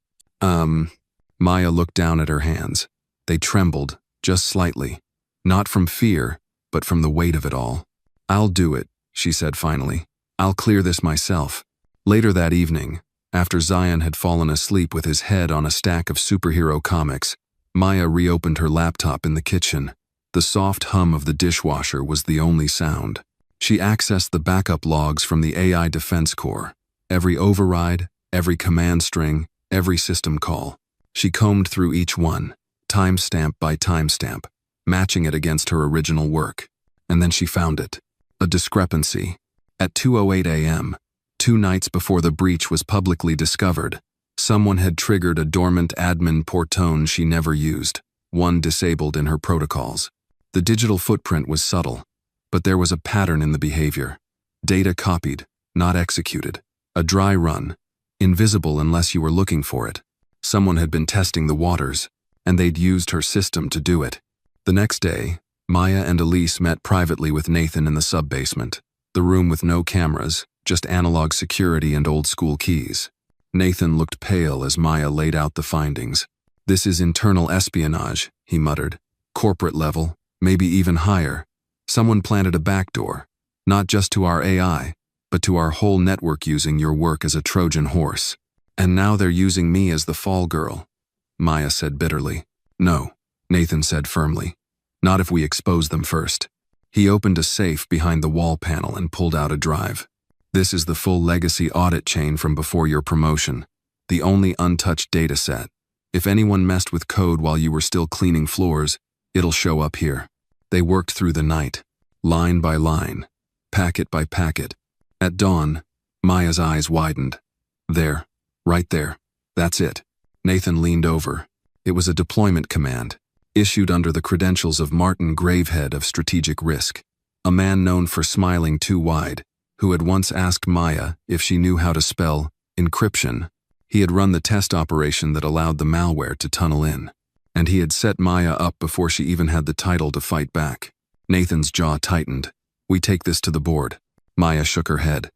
Maya looked down at her hands. They trembled, just slightly. Not from fear, but from the weight of it all. "I'll do it," she said finally. "I'll clear this myself." Later that evening, after Zion had fallen asleep with his head on a stack of superhero comics, Maya reopened her laptop in the kitchen. The soft hum of the dishwasher was the only sound. She accessed the backup logs from the AI Defense Corps. Every override, Every command string, every system call. She combed through each one, timestamp by timestamp, matching it against her original work. And then she found it. A discrepancy. At 2:08 a.m., 2 nights before the breach was publicly discovered, someone had triggered a dormant admin portone she never used, one disabled in her protocols. The digital footprint was subtle, but there was a pattern in the behavior. Data copied, not executed. A dry run, invisible unless you were looking for it. Someone had been testing the waters, and they'd used her system to do it. The next day, Maya and Elise met privately with Nathan in the sub-basement, the room with no cameras, just analog security and old-school keys. Nathan looked pale as Maya laid out the findings. "This is internal espionage," he muttered. "Corporate level, maybe even higher. Someone planted a backdoor, not just to our AI, but to our whole network, using your work as a Trojan horse. And now they're using me as the fall girl," Maya said bitterly. "No," Nathan said firmly. "Not if we expose them first." He opened a safe behind the wall panel and pulled out a drive. "This is the full legacy audit chain from before your promotion. The only untouched data set. If anyone messed with code while you were still cleaning floors, it'll show up here." They worked through the night, line by line, packet by packet. At dawn, Maya's eyes widened. "There, right there. That's it." Nathan leaned over. It was a deployment command, issued under the credentials of Martin Gravehead of Strategic Risk, a man known for smiling too wide, who had once asked Maya if she knew how to spell encryption. He had run the test operation that allowed the malware to tunnel in, and he had set Maya up before she even had the title to fight back. Nathan's jaw tightened. "We take this to the board." Maya shook her head.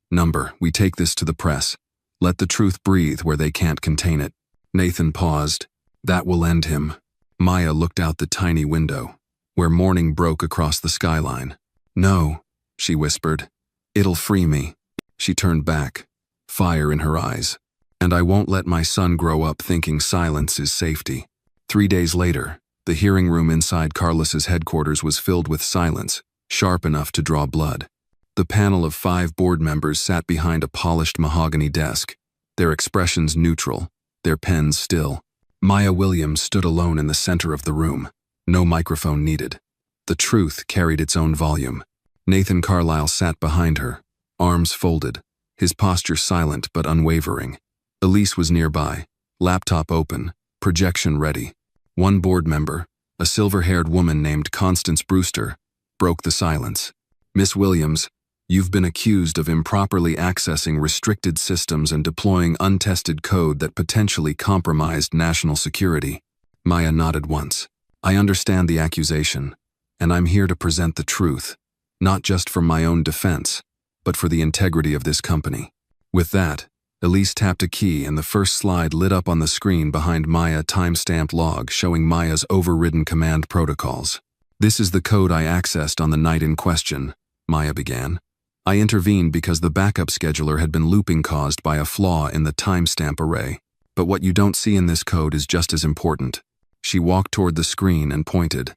"Number, we take this to the press. Let the truth breathe where they can't contain it." Nathan paused. "That will end him." Maya looked out the tiny window, where morning broke across the skyline. "No," she whispered. "It'll free me." She turned back, fire in her eyes. "And I won't let my son grow up thinking silence is safety." 3 days later, the hearing room inside Carlos's headquarters was filled with silence, sharp enough to draw blood. The panel of 5 board members sat behind a polished mahogany desk, their expressions neutral, their pens still. Maya Williams stood alone in the center of the room, no microphone needed. The truth carried its own volume. Nathan Carlyle sat behind her, arms folded, his posture silent but unwavering. Elise was nearby, laptop open, projection ready. One board member, a silver-haired woman named Constance Brewster, broke the silence. "Miss Williams, you've been accused of improperly accessing restricted systems and deploying untested code that potentially compromised national security." Maya nodded once. "I understand the accusation, and I'm here to present the truth, not just for my own defense, but for the integrity of this company." With that, Elise tapped a key and the first slide lit up on the screen behind Maya, a time-stamped log showing Maya's overridden command protocols. "This is the code I accessed on the night in question," Maya began. "I intervened because the backup scheduler had been looping caused by a flaw in the timestamp array. But what you don't see in this code is just as important." She walked toward the screen and pointed.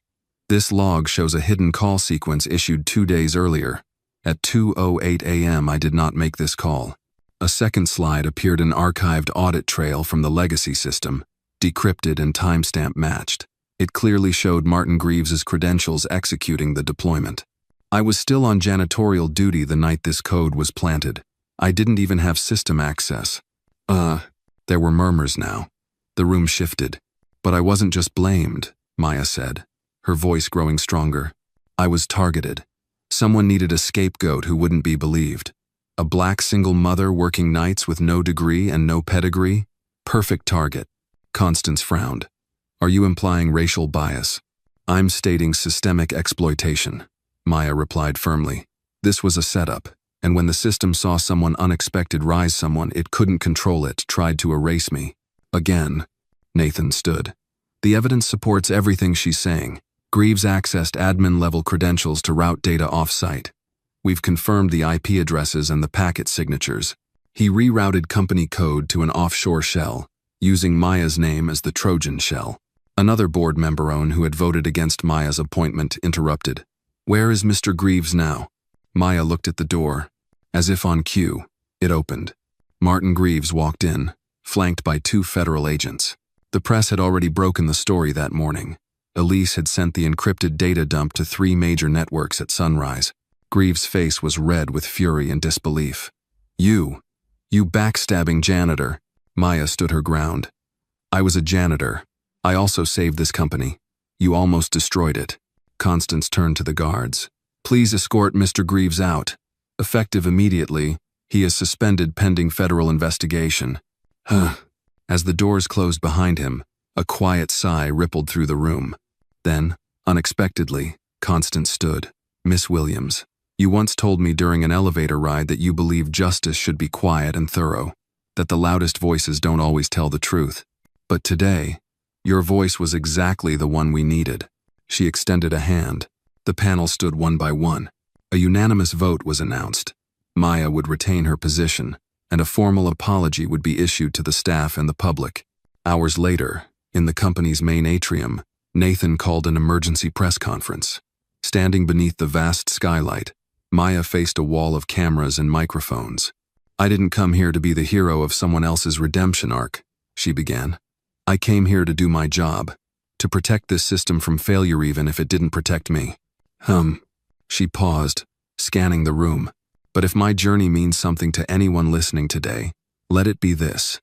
"This log shows a hidden call sequence issued 2 days earlier. At 2:08 a.m. I did not make this call." A second slide appeared, an archived audit trail from the legacy system, decrypted and timestamp matched. It clearly showed Martin Greaves's credentials executing the deployment. "I was still on janitorial duty the night this code was planted. I didn't even have system access." There were murmurs now. The room shifted. "But I wasn't just blamed," Maya said, her voice growing stronger. "I was targeted. Someone needed a scapegoat who wouldn't be believed. A black single mother working nights with no degree and no pedigree? Perfect target." Constance frowned. "Are you implying racial bias?" "I'm stating systemic exploitation," Maya replied firmly. "This was a setup, and when the system saw someone unexpected rise, someone it couldn't control it tried to erase me." "Again," Nathan stood. "The evidence supports everything she's saying. Greaves accessed admin-level credentials to route data off-site. We've confirmed the IP addresses and the packet signatures. He rerouted company code to an offshore shell, using Maya's name as the Trojan shell." Another board member who had voted against Maya's appointment interrupted. "Where is Mr. Greaves now?" Maya looked at the door. As if on cue, it opened. Martin Greaves walked in, flanked by 2 federal agents. The press had already broken the story that morning. Elise had sent the encrypted data dump to 3 major networks at sunrise. Greaves' face was red with fury and disbelief. You backstabbing janitor." Maya stood her ground. "I was a janitor. I also saved this company. You almost destroyed it." Constance turned to the guards. "Please escort Mr. Greaves out. Effective immediately, he is suspended pending federal investigation." As the doors closed behind him, a quiet sigh rippled through the room. Then, unexpectedly, Constance stood. "Miss Williams, you once told me during an elevator ride that you believe justice should be quiet and thorough, that the loudest voices don't always tell the truth. But today, your voice was exactly the one we needed." She extended a hand. The panel stood one by one. A unanimous vote was announced. Maya would retain her position, and a formal apology would be issued to the staff and the public. Hours later, in the company's main atrium, Nathan called an emergency press conference. Standing beneath the vast skylight, Maya faced a wall of cameras and microphones. "I didn't come here to be the hero of someone else's redemption arc," she began. "I came here to do my job, to protect this system from failure even if it didn't protect me." She paused, scanning the room. "But if my journey means something to anyone listening today, let it be this.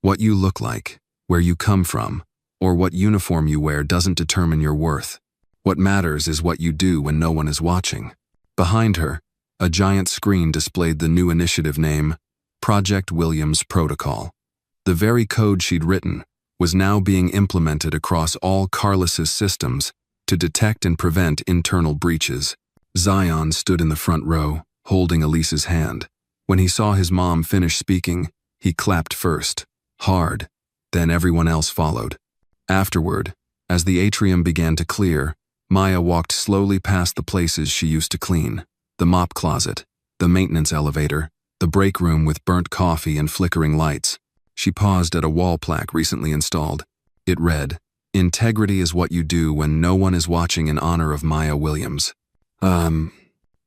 What you look like, where you come from, or what uniform you wear doesn't determine your worth. What matters is what you do when no one is watching." Behind her, a giant screen displayed the new initiative name, Project Williams Protocol. The very code she'd written was now being implemented across all HeartLess's systems to detect and prevent internal breaches. Zion stood in the front row, holding Elise's hand. When he saw his mom finish speaking, he clapped first, hard, then everyone else followed. Afterward, as the atrium began to clear, Maya walked slowly past the places she used to clean: the mop closet, the maintenance elevator, the break room with burnt coffee and flickering lights. She paused at a wall plaque recently installed. It read, "Integrity is what you do when no one is watching in honor of Maya Williams."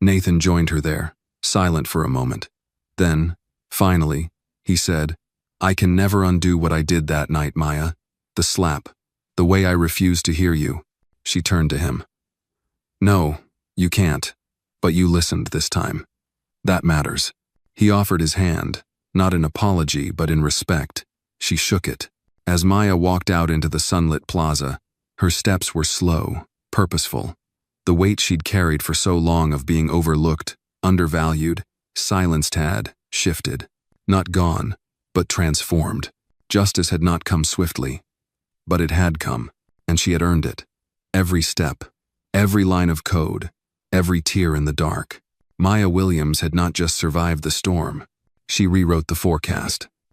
Nathan joined her there, silent for a moment. Then, finally, he said, "I can never undo what I did that night, Maya. The slap, the way I refused to hear you." She turned to him. "No, you can't. But you listened this time. That matters." He offered his hand, not in apology but in respect. She shook it. As Maya walked out into the sunlit plaza, her steps were slow, purposeful. The weight she'd carried for so long of being overlooked, undervalued, silenced had shifted. Not gone, but transformed. Justice had not come swiftly, but it had come, and she had earned it. Every step, every line of code, every tear in the dark. Maya Williams had not just survived the storm. She rewrote the forecast.